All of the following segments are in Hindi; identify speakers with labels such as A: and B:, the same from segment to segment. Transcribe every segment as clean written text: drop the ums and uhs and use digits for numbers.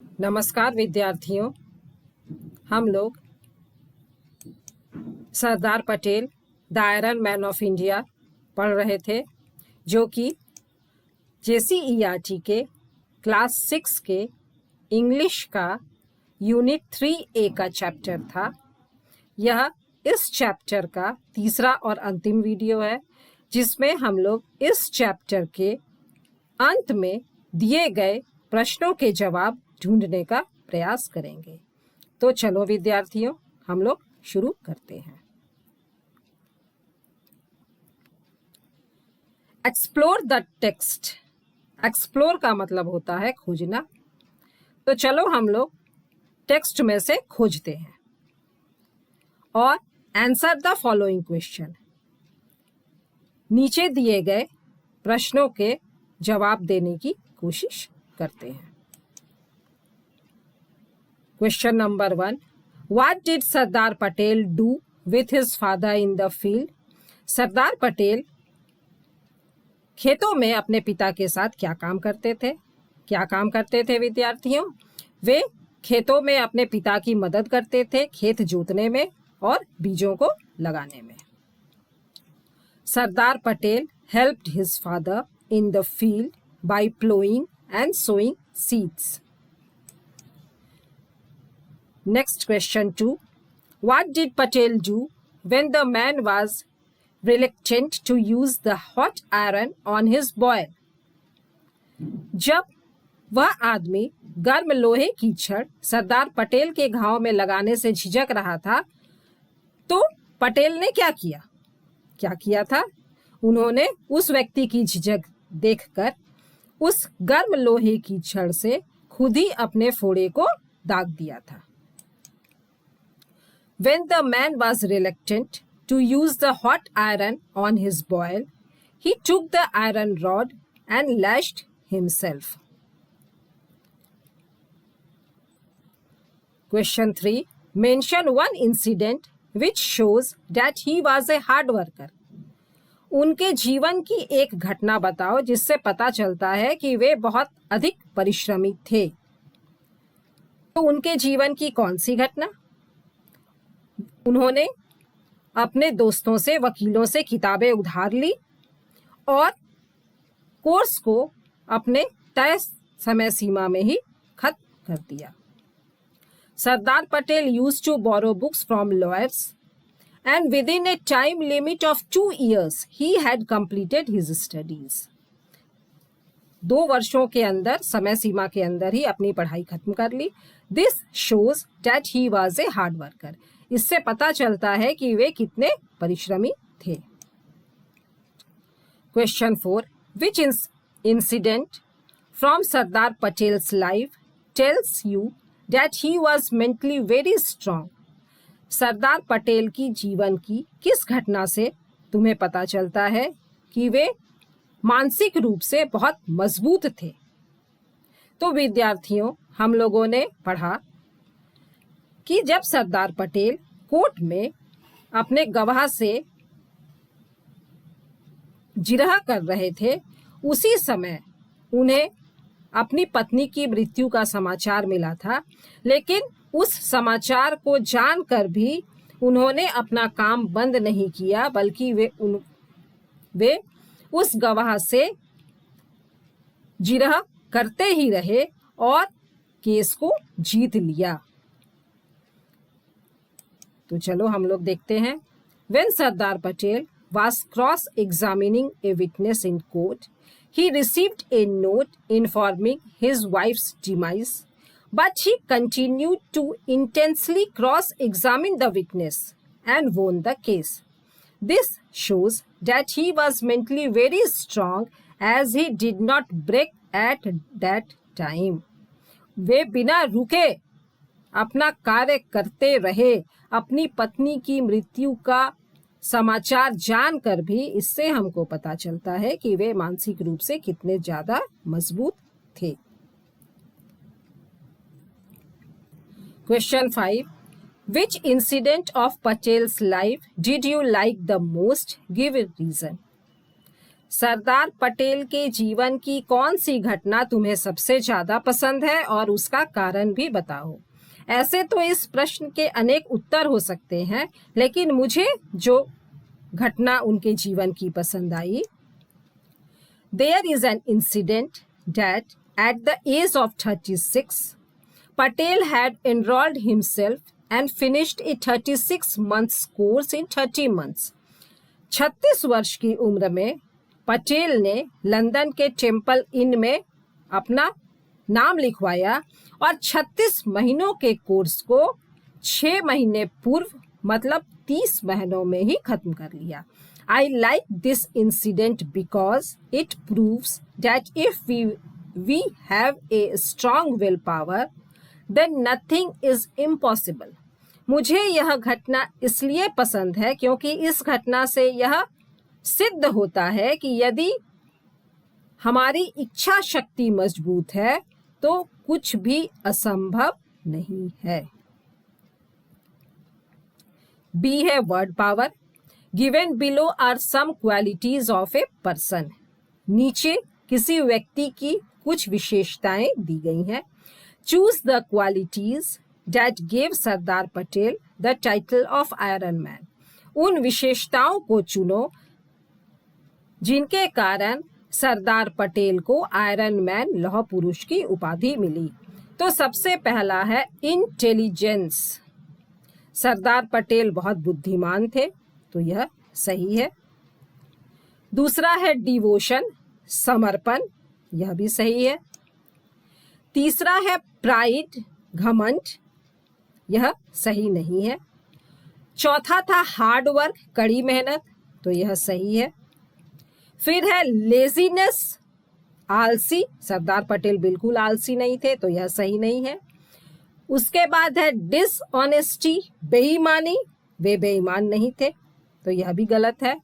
A: नमस्कार विद्यार्थियों, हम लोग Sardar Patel the iron man of India पढ़ रहे थे, जो कि JCERT के क्लास 6 के इंग्लिश का यूनिट 3A का चैप्टर था। यह इस चैप्टर का तीसरा और अंतिम वीडियो है, जिसमें हम लोग इस चैप्टर के अंत में दिए गए प्रश्नों के जवाब ढूंढने का प्रयास करेंगे। तो चलो विद्यार्थियों, हम लोग शुरू करते हैं। Explore the text. एक्सप्लोर का मतलब होता है खोजना। तो चलो हम लोग टेक्स्ट में से खोजते हैं और आंसर द फॉलोइंग क्वेश्चन। नीचे दिए गए प्रश्नों के जवाब देने की कोशिश करते हैं। Question number 1. What did Sardar Patel do with his father in the field? Sardar Patel खेतों में अपने पिता के साथ क्या काम करते थे? क्या काम करते थे विद्यार्थियों? वे खेतों में अपने पिता की मदद करते थे, खेत जोतने में और बीजों को लगाने में। Sardar Patel helped his father in the field by plowing and sowing seeds. Next question 2. What did Patel do when the man was reluctant to use the hot iron on his boil? जब वह आदमी गर्म लोहे की छड़ सरदार पटेल के घाव में लगाने से झिझक रहा था, तो पटेल ने क्या किया? क्या किया था? उन्होंने उस व्यक्ति की झिझक देखकर उस गर्म लोहे की छड़ से खुद ही अपने फोड़े को दाग दिया था। When the man was reluctant to use the hot iron on his boil, he took the iron rod and lashed himself. Question 3. Mention one incident which shows that he was a hard worker. उनके जीवन की एक घटना बताओ जिससे पता चलता है कि वे बहुत अधिक परिश्रमी थे। तो उनके जीवन की कौन सी घटना? उन्होंने अपने दोस्तों से, वकीलों से किताबें उधार ली और कोर्स को अपने तय समय सीमा में ही खत्म कर दिया। Sardar Patel used to borrow books from lawyers and within a time limit of 2 years he had completed his studies. 2 वर्षों के अंदर, समय सीमा के अंदर ही अपनी पढ़ाई खत्म कर ली। This shows that he was a hard worker. इससे पता चलता है कि वे कितने परिश्रमी थे। Question 4. Which incident from Sardar Patel's life tells you that he was mentally very strong? Sardar Patel की जीवन की किस घटना से तुम्हें पता चलता है कि वे मानसिक रूप से बहुत मजबूत थे? तो विद्यार्थियों, हम लोगों ने पढ़ा कि जब सरदार पटेल कोर्ट में अपने गवाह से जिरह कर रहे थे, उसी समय उन्हें अपनी पत्नी की मृत्यु का समाचार मिला था, लेकिन उस समाचार को जानकर भी उन्होंने अपना काम बंद नहीं किया, बल्कि वे उस गवाह से जिरह करते ही रहे और केस को जीत लिया। तो चलो हम लोग देखते हैं। When Sardar Patel was cross-examining a witness in court, he received a note informing his wife's demise. But he continued to intensely cross-examine the witness and won the case. This shows that he was mentally very strong as he did not break at that time. वे बिना रुके अपना कार्य करते रहे। अपनी पत्नी की मृत्यु का समाचार जानकर भी इससे हमको पता चलता है कि वे मानसिक रूप से कितने ज्यादा मजबूत थे। Question 5. Which incident of Patel's life did you like the most? Give a reason. Sardar Patel के जीवन की कौन सी घटना तुम्हें सबसे ज्यादा पसंद है और उसका कारण भी बताओ। ऐसे तो इस प्रश्न के अनेक उत्तर हो सकते हैं, लेकिन मुझे जो घटना उनके जीवन की पसंद आई, There is an incident that at the age of 36, Patel had enrolled himself and finished a 36 months course in 30 months. 36 वर्ष की उम्र में पटेल ने लंदन के टेम्पल इन में अपना नाम लिखवाया और 36 महीनों के कोर्स को 6 महीने पूर्व मतलब 30 महीनों में ही खत्म कर लिया। I like this incident because it proves that if we have a strong willpower, then nothing is impossible. मुझे यह घटना इसलिए पसंद है क्योंकि इस घटना से यह सिद्ध होता है कि यदि हमारी इच्छा शक्ति मजबूत है तो कुछ भी असंभव नहीं है। बी है word power. Given below are some qualities of a person. नीचे किसी व्यक्ति की कुछ विशेषताएं दी गई हैं। Choose the qualities that gave Sardar Patel the title of iron man. उन विशेषताओं को चुनो जिनके कारण सरदार पटेल को आयरन मैन लौह पुरुष की उपाधि मिली। तो सबसे पहला है इंटेलिजेंस। सरदार पटेल बहुत बुद्धिमान थे, तो यह सही है। दूसरा है डिवोशन, समर्पण, यह भी सही है। तीसरा है प्राइड, घमंड, यह सही नहीं है। चौथा था हार्ड वर्क, कड़ी मेहनत, तो यह सही है। फिर है लेजीनेस, आलसी। सरदार पटेल बिल्कुल आलसी नहीं थे, तो यह सही नहीं है। उसके बाद है डिसऑनेस्टी, बेईमानी, वे बेईमान नहीं थे, तो यह भी गलत है।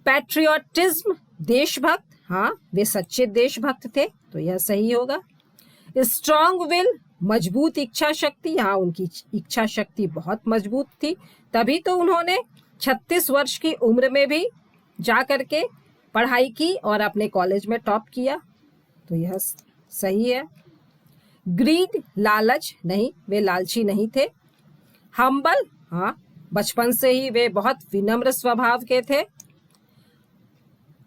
A: पैट्रियोटिज्म, देशभक्त, हाँ वे सच्चे देशभक्त थे, तो यह सही होगा। स्ट्रॉन्ग विल, मजबूत इच्छा शक्ति, हाँ उनकी इच्छा शक्ति बहुत मजबूत थी, तभी तो उन्होंने 36 वर्ष की उम्र में भी जा करके पढ़ाई की और अपने कॉलेज में टॉप किया, तो यह सही है। ग्रीड, लालच, नहीं वे लालची नहीं थे। हम्बल, हाँ बचपन से ही वे बहुत विनम्र स्वभाव के थे।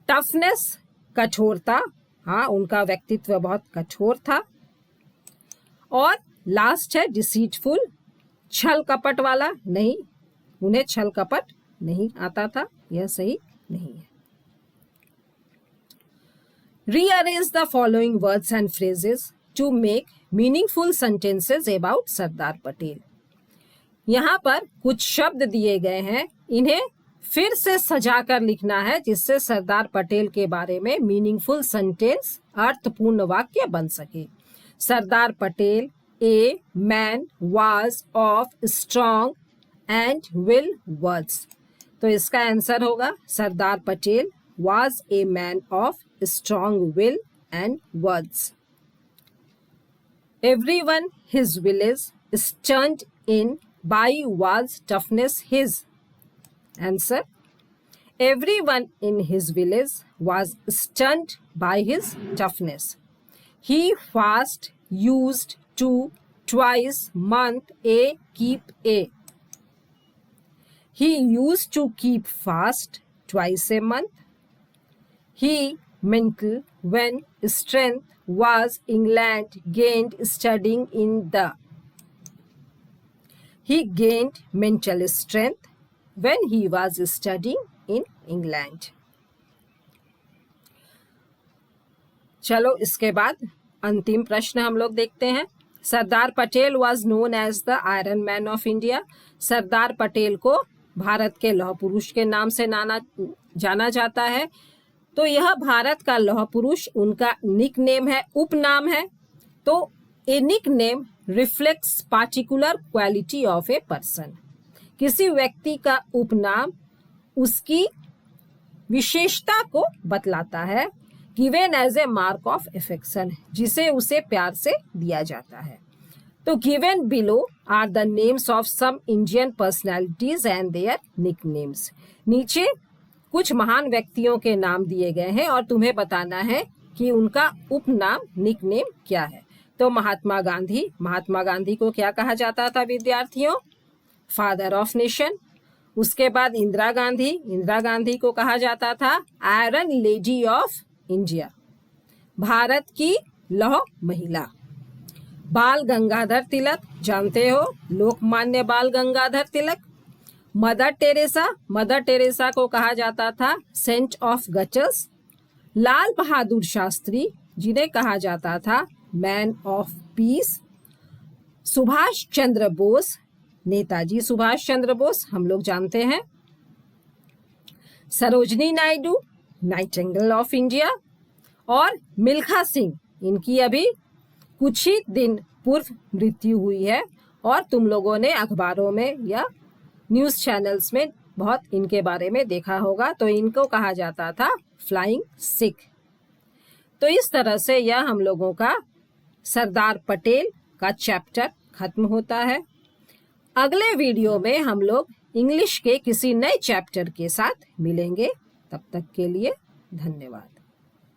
A: टफनेस, कठोरता, हाँ उनका व्यक्तित्व बहुत कठोर था। और लास्ट है डिसीटफुल, छल कपट वाला, नहीं उन्हें छल कपट नहीं आता था, यह सही नहीं है। Rearrange the following words and phrases to make meaningful sentences about Sardar Patel. यहाँ पर कुछ शब्द दिए गए हैं, इन्हें फिर से सजाकर लिखना है जिससे सरदार पटेल के बारे में मीनिंगफुल सेंटेंस, अर्थपूर्ण वाक्य बन सके। Sardar Patel a man was of strong and will words, तो इसका आंसर होगा Sardar Patel was a man of strong will and words. Everyone his village turned in by was toughness his. Answer: everyone in his village was stunned by his toughness. He fast used to twice month a keep a. He used to keep fast twice a month. He mental when strength was England gained studying in the. He gained mental strength when he was studying in England. चलो इसके बाद अंतिम प्रश्न हम लोग देखते हैं। Sardar Patel was known as the Iron Man of India. Sardar Patel को भारत के लौह पुरुष के नाम से जाना जाता है। तो यह भारत का लौह पुरुष उनका निक नेम है, उपनाम है। तो a nickname reflects particular quality of a person. किसी व्यक्ति का उपनाम उसकी विशेषता को बतलाता है, given as a mark of affection, जिसे उसे प्यार से दिया जाता है। तो given below are the names of some Indian personalities and their nicknames. नीचे कुछ महान व्यक्तियों के नाम दिए गए हैं और तुम्हें बताना है कि उनका उपनाम निकनेम क्या है। तो महात्मा गांधी को क्या कहा जाता था विद्यार्थियों? Father of nation. उसके बाद इंदिरा गांधी को कहा जाता था iron lady of India, Bharat की लौह महिला। बाल गंगाधर तिलक, जानते हो, लोकमान्य बाल गंगाधर तिलक। मदर टेरेसा को कहा जाता था सेंट ऑफ गचल्स। लाल बहादुर शास्त्री, जिन्हें कहा जाता था man of peace. Subhash Chandra Bose, Netaji Subhash Chandra Bose हम लोग जानते हैं। Sarojini Naidu, Nightingale of India. और मिल्खा सिंह, इनकी अभी कुछ ही दिन पूर्व मृत्यु हुई है और तुम लोगों ने अखबारों में या न्यूज़ चैनल्स में बहुत इनके बारे में देखा होगा। तो इनको कहा जाता था फ्लाइंग सिख। तो इस तरह से यह हम लोगों का सरदार पटेल का चैप्टर खत्म होता है। अगले वीडियो में हम लोग इंग्लिश के किसी नए चैप्टर के साथ मिलेंगे। तब तक के लिए धन्यवाद।